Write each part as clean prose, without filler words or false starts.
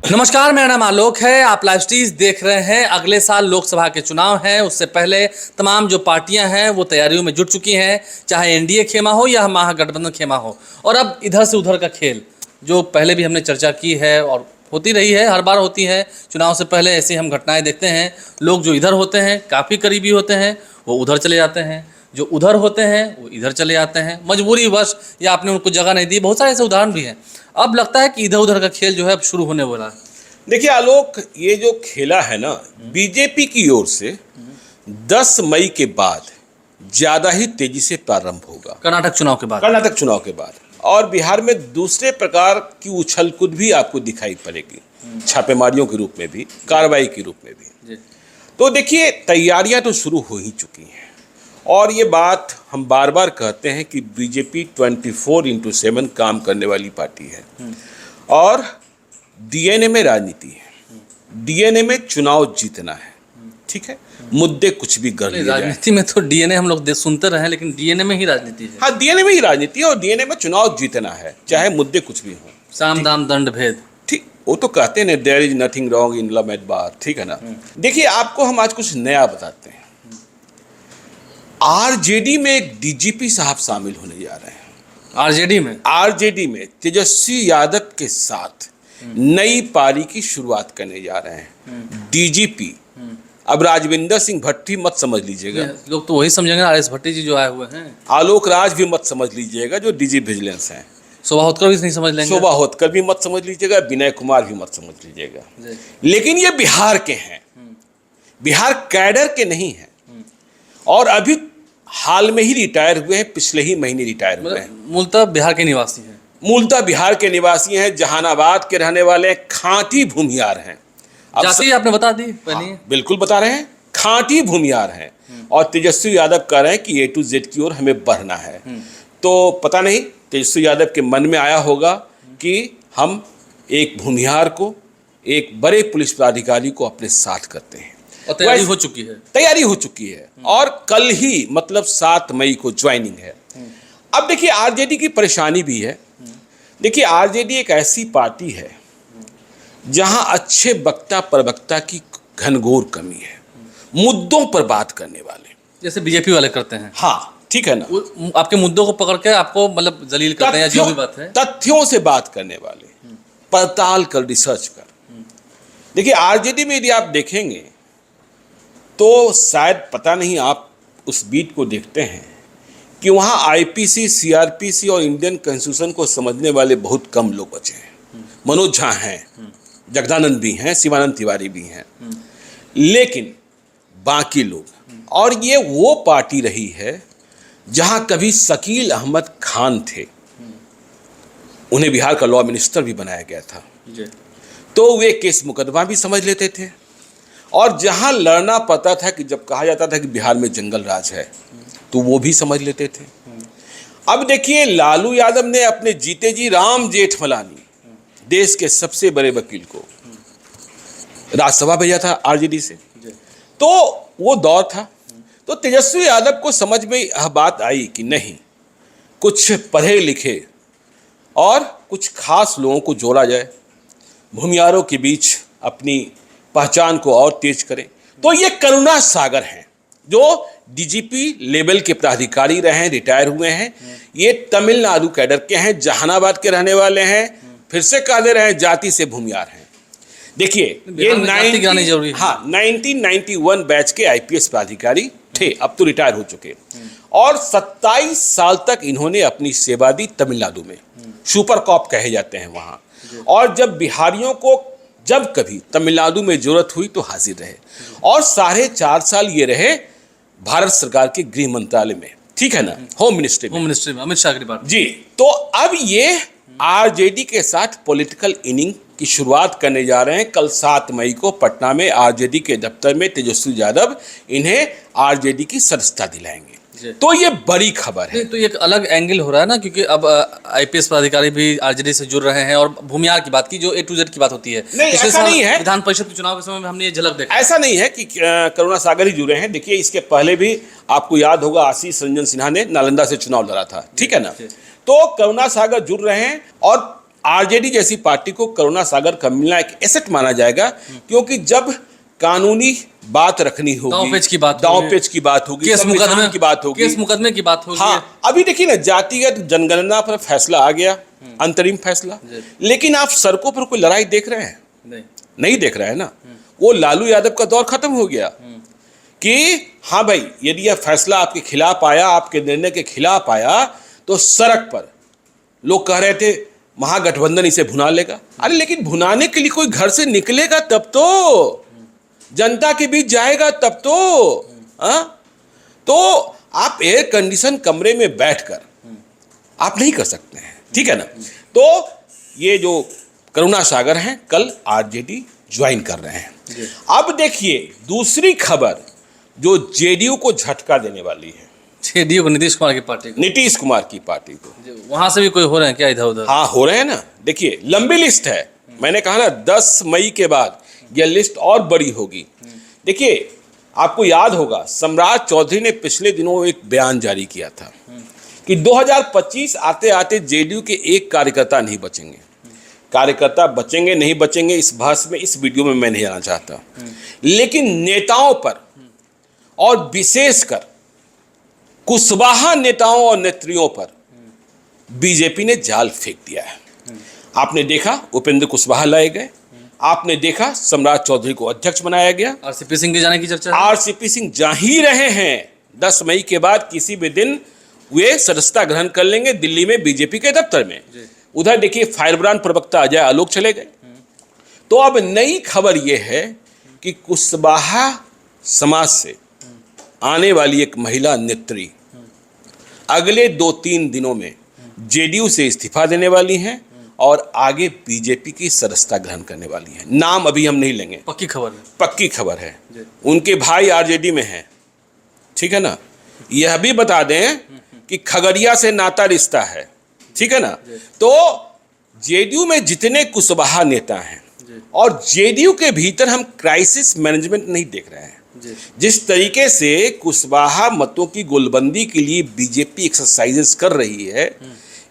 नमस्कार, मेरा नाम आलोक है। आप लाइव स्ट्रीज देख रहे हैं। अगले साल लोकसभा के चुनाव हैं, उससे पहले तमाम जो पार्टियां हैं वो तैयारियों में जुट चुकी हैं, चाहे एनडीए खेमा हो या महागठबंधन खेमा हो। और अब इधर से उधर का खेल, जो पहले भी हमने चर्चा की है और होती रही है, हर बार होती है चुनाव से पहले ऐसी हम घटनाएं देखते हैं। लोग जो इधर होते हैं, काफ़ी करीबी होते हैं, वो उधर चले जाते हैं, जो उधर होते हैं वो इधर चले जाते हैं, मजबूरी वश या आपने उनको जगह नहीं दी। बहुत सारे ऐसे उदाहरण भी हैं। अब लगता है कि इधर उधर का खेल जो है अब शुरू होने वाला है। देखिए आलोक, ये जो खेला है ना, बीजेपी की ओर से 10 मई के बाद ज्यादा ही तेजी से प्रारंभ होगा। कर्नाटक चुनाव के बाद और बिहार में दूसरे प्रकार की उछल कूद भी आपको दिखाई पड़ेगी, छापेमारियों के रूप में भी, कार्रवाई के रूप में भी। तो देखिए, तैयारियां तो शुरू हो ही चुकी हैं और ये बात हम बार बार कहते हैं कि बीजेपी 24/7 काम करने वाली पार्टी है और डीएनए में राजनीति है। डीएनए में चुनाव जीतना है, ठीक है, मुद्दे कुछ भी कर लिए जाए। राजनीति में तो डीएनए हम लोग सुनते रहे, लेकिन डीएनए में ही राजनीति है। हाँ, डीएनए में ही राजनीति है और डीएनए में चुनाव जीतना है, चाहे मुद्दे कुछ भी हों। साम दाम दंड भेद, ठीक, वो तो कहते हैं there is nothing wrong in love at bar, ठीक है ना। देखिए, आपको हम आज कुछ नया बताते हैं। आरजेडी में एक डीजीपी साहब शामिल होने जा रहे हैं। आरजेडी में तेजस्वी यादव के साथ नई पारी की शुरुआत करने जा रहे हैं डीजीपी। अब राजविंदर सिंह भट्टी मत समझ लीजिएगा, लोग तो वही समझेंगे आरएस भट्टी जी जो आए हुए हैं। आलोक राज भी मत समझ लीजिएगा जो डीजी विजिलेंस हैं। शोभा होतकर भी नहीं समझ लेंगे। शोभा होतकर भी मत समझ लीजिएगा, विनय कुमार भी मत समझ लीजिएगा। लेकिन ये बिहार के हैं, बिहार कैडर के नहीं हैं और अभी हाल में ही रिटायर हुए हैं, पिछले ही महीने रिटायर हुए हैं। मूलतः बिहार के निवासी हैं। मूलतः बिहार के निवासी हैं, जहानाबाद के रहने वाले हैं, खांटी भूमियार हैं। जाति आपने बता दी पहले। हाँ, बिल्कुल बता रहे हैं, खांटी भूमियार हैं और तेजस्वी यादव कह रहे हैं कि A to Z की ओर हमें बढ़ना है। तो पता नहीं तेजस्वी यादव के मन में आया होगा कि हम एक भूमिहार को, एक बड़े पुलिस पदाधिकारी को अपने साथ करते हैं। और तैयारी हो चुकी है और कल ही मतलब 7 मई को ज्वाइनिंग है। अब देखिए, आरजेडी की परेशानी भी है। देखिए, आरजेडी एक ऐसी पार्टी है जहां अच्छे वक्ता प्रवक्ता की घनघोर कमी है, मुद्दों पर बात करने वाले, जैसे बीजेपी वाले करते हैं। हाँ, ठीक है ना, आपके मुद्दों को पकड़ के आपको मतलब जलील करते हैं या जो भी बात है, तथ्यों से बात करने वाले, पड़ताल कर, रिसर्च कर। देखिए, आरजेडी में यदि आप देखेंगे तो शायद पता नहीं आप उस बीट को देखते हैं कि वहाँ आईपीसी, सीआरपीसी और इंडियन कॉन्स्टिट्यूशन को समझने वाले बहुत कम लोग बचे हैं। मनोज झा हैं, जगदानंद भी हैं, शिवानंद तिवारी भी हैं, लेकिन बाकी लोग। और ये वो पार्टी रही है जहाँ कभी शकील अहमद खान थे, उन्हें बिहार का लॉ मिनिस्टर भी बनाया गया था, तो वे केस मुकदमा भी समझ लेते थे। और जहां लड़ना पड़ता था कि जब कहा जाता था कि बिहार में जंगल राज है, तो वो भी समझ लेते थे। अब देखिए, लालू यादव ने अपने जीते जी राम जेठमलानी, देश के सबसे बड़े वकील को राज्यसभा भेजा था आरजेडी से, तो वो दौर था। तो तेजस्वी यादव को समझ में यह बात आई कि नहीं, कुछ पढ़े लिखे और कुछ खास लोगों को जोड़ा जाए, भूमियारों के बीच अपनी पहचान को और तेज करें। तो ये करुणा सागर हैं जो डीजीपी लेवल के पदाधिकारी रहे हैं, रिटायर हुए हैं। ये तमिलनाडु कैडर के हैं, जहानाबाद के रहने वाले हैं, फिर से कह दे रहे हैं जाति से भूमियार हैं। देखिए, ये 1991 बैच के आईपीएस पदाधिकारी थे, अब तो रिटायर हो चुके, और 27 साल तक इन्होंने अपनी सेवा दी तमिलनाडु में। सुपर कॉप कहे जाते हैं वहाँ। और जब बिहारियों को जब कभी तमिलनाडु में जरूरत हुई तो हाजिर रहे, और 4.5 साल ये रहे भारत सरकार के गृह मंत्रालय में, ठीक है ना, होम मिनिस्ट्री में अमित शाह की बात जी। तो अब ये आरजेडी के साथ पॉलिटिकल इनिंग की शुरुआत करने जा रहे हैं। कल 7 मई को पटना में आरजेडी के दफ्तर में तेजस्वी यादव इन्हें आरजेडी की सदस्यता दिलाएंगे। तो ये बड़ी खबर है। तो ये एक अलग एंगल हो रहा है ना, क्योंकि अब आईपीएस पदाधिकारी भी आरजेडी से जुड़ रहे हैं और भूमिहार की बात की, जो A to Z की बात होती है। नहीं, ऐसा नहीं है। विधान परिषद के चुनाव के समय में हमने ये झलक देखा। ऐसा नहीं है कि करुणा सागर ही जुड़े हैं। देखिए, इसके पहले भी आपको याद होगा आशीष रंजन सिन्हा ने नालंदा से चुनाव लड़ा था, ठीक है ना। तो करुणा सागर जुड़ रहे हैं और आरजेडी जैसी पार्टी को करुणा सागर का मिलना एक एसेट माना जाएगा, क्योंकि जब कानूनी बात रखनी होगी, दांव पेच की बात होगी, केस मुकदमे की बात होगी, केस मुकदमे की बात होगी। हाँ, अभी देखिए ना, जातिगत जनगणना पर फैसला आ गया, अंतरिम फैसला, लेकिन आप सड़कों पर कोई लड़ाई देख रहे हैं? नहीं देख रहे हैं ना। वो लालू यादव का दौर खत्म हो गया कि हाँ भाई, यदि यह फैसला आपके खिलाफ आया, आपके निर्णय के खिलाफ आया, तो सड़क पर लोग कह रहे थे महागठबंधन इसे भुना लेगा। अरे लेकिन भुनाने के लिए कोई घर से निकलेगा तब तो, जनता के बीच जाएगा तब तो। तो आप एयर कंडीशन कमरे में बैठकर आप नहीं कर सकते हैं, ठीक है ना। तो ये जो करुणा सागर हैं, कल आरजेडी ज्वाइन कर रहे हैं। अब देखिए दूसरी खबर जो जेडीयू को झटका देने वाली है, जेडीयू को, नीतीश कुमार की पार्टी को, नीतीश कुमार की पार्टी को। वहां से भी कोई हो रहे हैं क्या इधर उधर? हाँ, हो रहे हैं ना। देखिए लंबी लिस्ट है, मैंने कहा ना 10 मई के बाद यह लिस्ट और बड़ी होगी। देखिए आपको याद होगा, सम्राट चौधरी ने पिछले दिनों एक बयान जारी किया था कि 2025 आते आते जेडीयू के एक कार्यकर्ता नहीं बचेंगे। कार्यकर्ता बचेंगे नहीं बचेंगे इस बहस में, इस वीडियो में मैं नहीं जाना चाहता, लेकिन नेताओं पर और विशेषकर कुशवाहा नेताओं और नेत्रियों पर बीजेपी ने जाल फेंक दिया है। आपने देखा उपेंद्र कुशवाहा लाए गए, आपने देखा सम्राट चौधरी को अध्यक्ष बनाया गया, आरसीपी सिंह के जाने की चर्चा है। आरसीपी सिंह जा ही रहे हैं। 10 मई के बाद किसी भी दिन वे सदस्यता ग्रहण कर लेंगे दिल्ली में बीजेपी के दफ्तर में। उधर देखिए फायरब्रांड प्रवक्ता अजय आलोक चले गए। तो अब नई खबर यह है कि कुशवाहा समाज से आने वाली एक महिला नेत्री अगले 2-3 दिनों में जेडीयू से इस्तीफा देने वाली हैं और आगे बीजेपी की सदस्यता ग्रहण करने वाली हैं। नाम अभी हम नहीं लेंगे, पक्की खबर है, पक्की खबर है। उनके भाई आरजेडी में हैं, ठीक है ना। यह भी बता दें कि खगड़िया से नाता रिश्ता है, ठीक है ना। तो जेडीयू में जितने कुशवाहा नेता हैं और जेडीयू के भीतर हम क्राइसिस मैनेजमेंट नहीं देख रहे हैं। जिस तरीके से कुशवाहा मतों की गोलबंदी के लिए बीजेपी एक्सरसाइजेस कर रही है,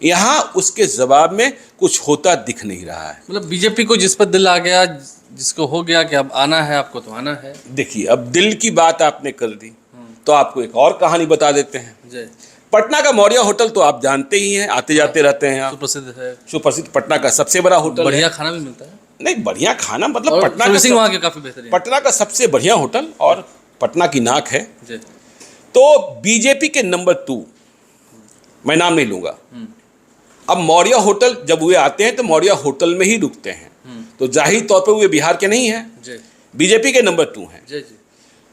यहाँ उसके जवाब में कुछ होता दिख नहीं रहा है। मतलब बीजेपी को जिस पर दिल आ गया, जिसको हो गया कि अब आना है आपको तो आना है। देखिए अब दिल की बात आपने कर दी तो आपको एक और कहानी बता देते हैं। पटना का मौर्य होटल तो आप जानते ही हैं, आते जाते रहते हैं आप। सुप्रसिद्ध है, सुप्रसिद्ध पटना का सबसे बड़ा होटल, बढ़िया खाना भी मिलता है। नहीं, बढ़िया खाना मतलब पटना का वहाँ के काफी बेहतरीन, पटना का सबसे बढ़िया होटल और पटना की नाक है। तो बीजेपी के नंबर 2, मैं नाम नहीं लूंगा, अब मौर्य होटल जब वे आते हैं तो मौर्य होटल में ही रुकते हैं, तो जाहिर तौर पर वे बिहार के नहीं हैं, बीजेपी के नंबर 2 हैं।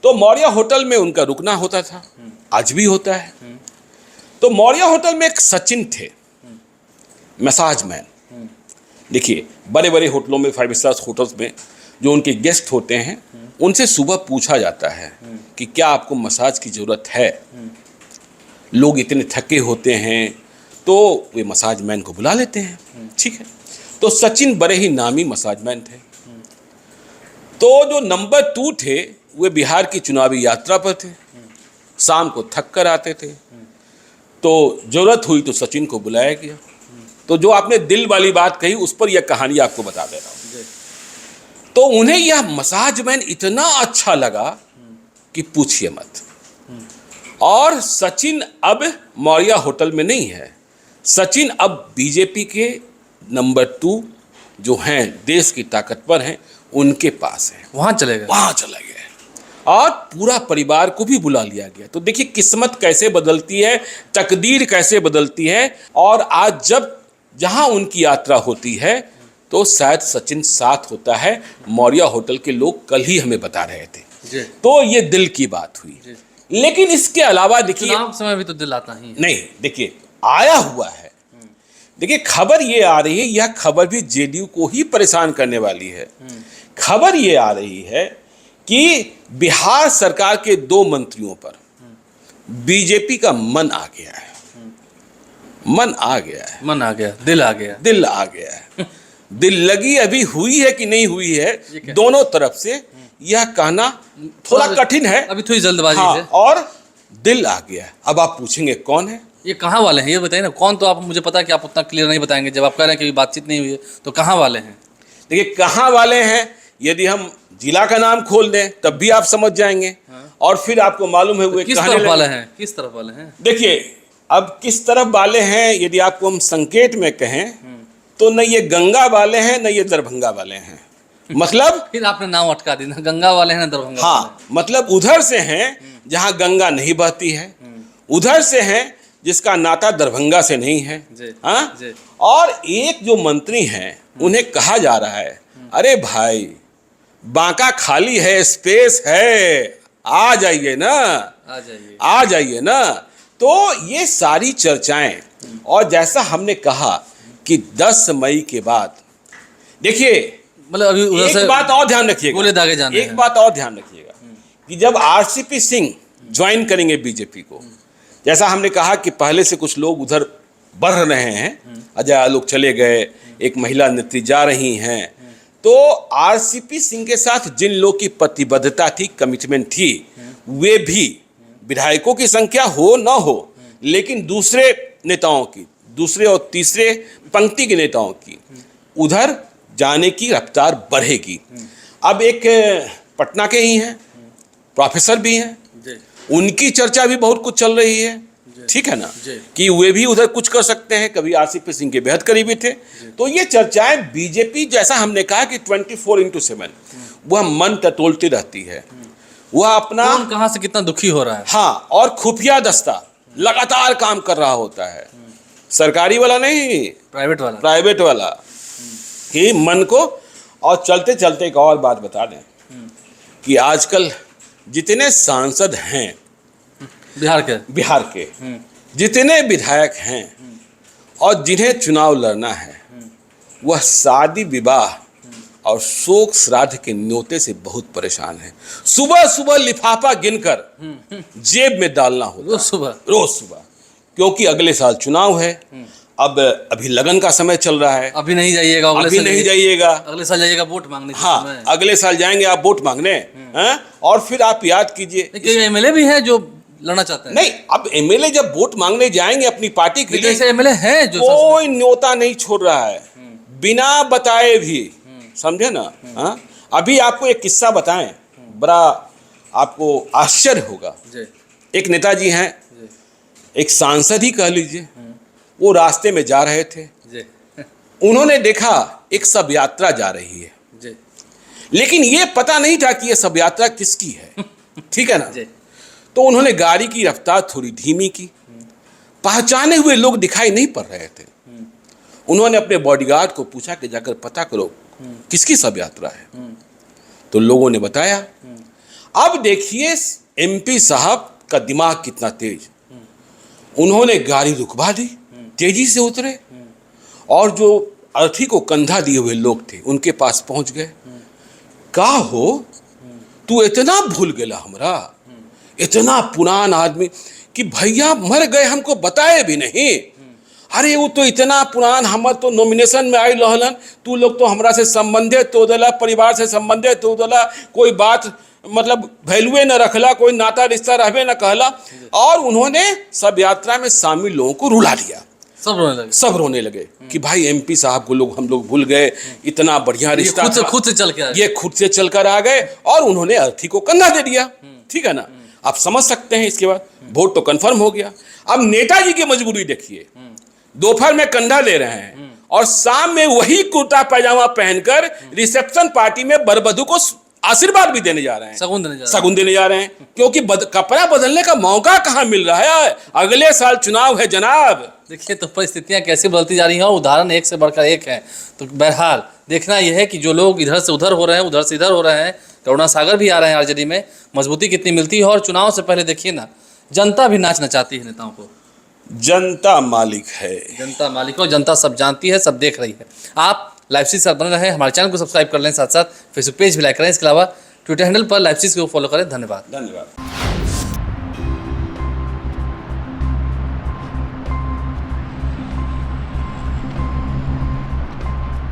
तो मौर्य होटल में उनका रुकना होता था, आज भी होता है। तो मौर्य होटल में एक सचिन थे, मसाज मैन। देखिए बड़े बड़े होटलों में, 5 स्टार होटल्स में जो उनके गेस्ट होते हैं, उनसे सुबह पूछा जाता है कि क्या आपको मसाज की ज़रूरत है। लोग इतने थके होते हैं तो वे मसाज मैन को बुला लेते हैं, ठीक है। तो सचिन बड़े ही नामी मसाज मैन थे। तो जो नंबर 2 थे वे बिहार की चुनावी यात्रा पर थे, शाम को थक कर आते थे, तो ज़रूरत हुई तो सचिन को बुलाया गया। तो जो आपने दिल वाली बात कही उस पर यह कहानी आपको बता दे रहा हूँ। तो उन्हें यह मसाज मैन इतना अच्छा लगा कि पूछिए मत। और सचिन अब मौर्य होटल में नहीं है, सचिन अब बीजेपी के नंबर 2 जो हैं, देश की ताकतवर हैं, उनके पास है। वहाँ चले गए और पूरा परिवार को भी बुला लिया गया। तो देखिए किस्मत कैसे बदलती है, तकदीर कैसे बदलती है। और आज जब जहाँ उनकी यात्रा होती है तो शायद सचिन साथ होता है। मौर्य होटल के लोग कल ही हमें बता रहे थे। तो ये दिल की बात हुई। लेकिन इसके अलावा देखिए, चुनाव समय भी तो दिल आता ही है। नहीं, देखिए आया हुआ है। देखिए खबर ये आ रही है, यह खबर भी जेडीयू को ही परेशान करने वाली है। खबर ये आ रही है कि बिहार सरकार के 2 मंत्रियों पर बीजेपी का मन आ गया है। दिल आ गया है। दिल लगी अभी हुई है कि नहीं हुई है, दोनों तरफ से यह कहना थोड़ा कठिन है, अभी थोड़ी जल्दबाजी हाँ, है। और दिल आ गया है। अब आप पूछेंगे कौन है, ये कहाँ वाले हैं ये बताइए ना, कौन? तो आप मुझे पता है कि आप उतना क्लियर नहीं बताएंगे, जब आप कह रहे हैं कि अभी बातचीत नहीं हुई है, तो कहाँ वाले हैं? देखिए कहाँ वाले हैं, यदि हम जिला का नाम खोल दें तब भी आप समझ जाएंगे। और फिर आपको मालूम है वो किस तरफ वाले हैं, किस तरफ वाले हैं? देखिए अब किस तरफ वाले हैं यदि आपको हम संकेत में कहें तो न ये गंगा वाले हैं न ये दरभंगा वाले हैं। मतलब फिर आपने नाम अटका दी ना, गंगा वाले हैं ना दरभंगा वाले हाँ, मतलब उधर से हैं जहाँ गंगा नहीं बहती है, उधर से हैं जिसका नाता दरभंगा से नहीं है। जी, हाँ, जी। और एक जो मंत्री हैं उन्हें कहा जा रहा है अरे भाई बांका खाली है, स्पेस है, आ जाइए ना, आ जाइए। आ जाइए ना। तो ये सारी चर्चाएं, और जैसा हमने कहा कि 10 मई के बाद देखिए मतलब अभी उधर से एक बात और ध्यान रखिएगा, गोले दागे जाने एक हैं। बात और ध्यान रखिएगा कि जब आरसीपी सिंह ज्वाइन करेंगे बीजेपी को, जैसा हमने कहा कि पहले से कुछ लोग उधर बढ़ रहे हैं, अजय आलोक चले गए, एक महिला नेत्री जा रही हैं, तो आरसीपी सिंह के साथ जिन लोग की प्रतिबद्धता थी, कमिटमेंट थी, वे भी विधायकों की संख्या हो न हो लेकिन दूसरे नेताओं की, दूसरे और तीसरे पंक्ति के नेताओं की उधर जाने की रफ्तार बढ़ेगी। अब एक पटना के ही हैं, प्रोफेसर भी हैं, उनकी चर्चा भी बहुत कुछ चल रही है, ठीक है ना, कि वे भी उधर कुछ कर सकते हैं, कभी आरसीपी सिंह के बेहद करीबी थे। तो ये चर्चाएं बीजेपी, जैसा हमने कहा कि 24/7 वह मन टटोलती रहती है, वह अपना कौन कहाँ से कितना दुखी हो रहा है। हाँ, और खुफिया दस्ता लगातार काम कर रहा होता है, सरकारी वाला नहीं, प्राइवेट वाला, प्राइवेट वाला, कि मन को। और चलते चलते एक और बात बता दें कि आजकल जितने सांसद हैं बिहार के जितने विधायक हैं और जिन्हें चुनाव लड़ना है, वह शादी विवाह और शोक श्राद्ध के न्योते से बहुत परेशान है। सुबह सुबह लिफाफा गिनकर जेब में डालना होता है, रोज सुबह, क्योंकि अगले साल चुनाव है। अब अभी लगन का समय चल रहा है, अभी नहीं जाइएगा, अभी नहीं जाइएगा, अगले साल जाइएगा वोट मांगने। हाँ, अगले साल जाएंगे आप वोट मांगने हैं, और फिर आप याद कीजिए एमएलए भी हैं जो लड़ना चाहते हैं। नहीं, अब एमएलए जब वोट मांगने जाएंगे अपनी पार्टी के लिए, ऐसे एमएलए हैं जो कोई न्योता नहीं छोड़ रहा है बिना बताए भी, समझे ना। हाँ, अभी आपको एक किस्सा बताएं, बड़ा आपको आश्चर्य होगा। एक नेताजी हैं, एक सांसद ही कह लीजिए, वो रास्ते में जा रहे थे, उन्होंने देखा एक शव यात्रा जा रही है, लेकिन ये पता नहीं था कि ये शव यात्रा किसकी है, ठीक है ना। तो उन्होंने गाड़ी की रफ्तार थोड़ी धीमी की, पहचाने हुए लोग दिखाई नहीं पड़ रहे थे। उन्होंने अपने बॉडीगार्ड को पूछा कि जाकर पता करो किसकी शव यात्रा है, तो लोगों ने बताया। अब देखिए एमपी साहब का दिमाग कितना तेज, उन्होंने गाड़ी रुकवा दी, तेजी से उतरे, और जो अर्थी को कंधा दिए हुए लोग थे उनके पास पहुंच गए। का हो तू इतना भूल गया हमरा, इतना पुरान आदमी कि भैया मर गए, हमको बताए भी नहीं। अरे वो तो इतना पुरान, हमर तो नॉमिनेशन में आई रहलन, तू लोग तो हमरा से संबंधित तो दला, परिवार से संबंधित तो दला, कोई बात मतलब वैल्यूए न रखला, कोई नाता रिश्ता रहबे न कहला। और उन्होंने सब यात्रा में शामिल लोगों को रुला दिया, सब रोने लगे कि भाई एमपी साहब को लोग हम लोग भूल गए, इतना बढ़िया रिश्ता था, खुद से चल के ये खुद से चलकर आ गए, और उन्होंने अर्थी को कंधा दे दिया, ठीक है ना। आप समझ सकते हैं, इसके बाद वोट तो कंफर्म हो गया। अब नेताजी की मजबूरी देखिए, दोपहर में कंधा ले रहे हैं और शाम में वही कुर्ता पैजामा पहनकर रिसेप्शन पार्टी में बरबधू को आशीर्वाद भी देने जा रहे हैं, सगुन देने जा रहे हैं, क्योंकि कपड़ा बदलने का मौका कहाँ मिल रहा है, अगले साल चुनाव है जनाब। देखिए तो परिस्थितियां कैसे बदलती जा रही हैं, और उदाहरण एक से बढ़कर एक है। तो बहरहाल देखना यह है कि जो लोग इधर से उधर हो रहे हैं, उधर से इधर हो रहे हैं, करुणा सागर भी आ रहे हैं आरजेडी में, मजबूती कितनी मिलती है। और चुनाव से पहले देखिए ना, जनता भी नाचना चाहती है नेताओं को। जनता मालिक है, जनता मालिक हो, जनता सब जानती है, सब देख रही है। आप लाइव से बने रहें, हमारे चैनल को सब्सक्राइब कर लें, साथ साथ फेसबुक पेज भी लाइक करें, इसके अलावा ट्विटर हैंडल पर लाइव को फॉलो करें। धन्यवाद।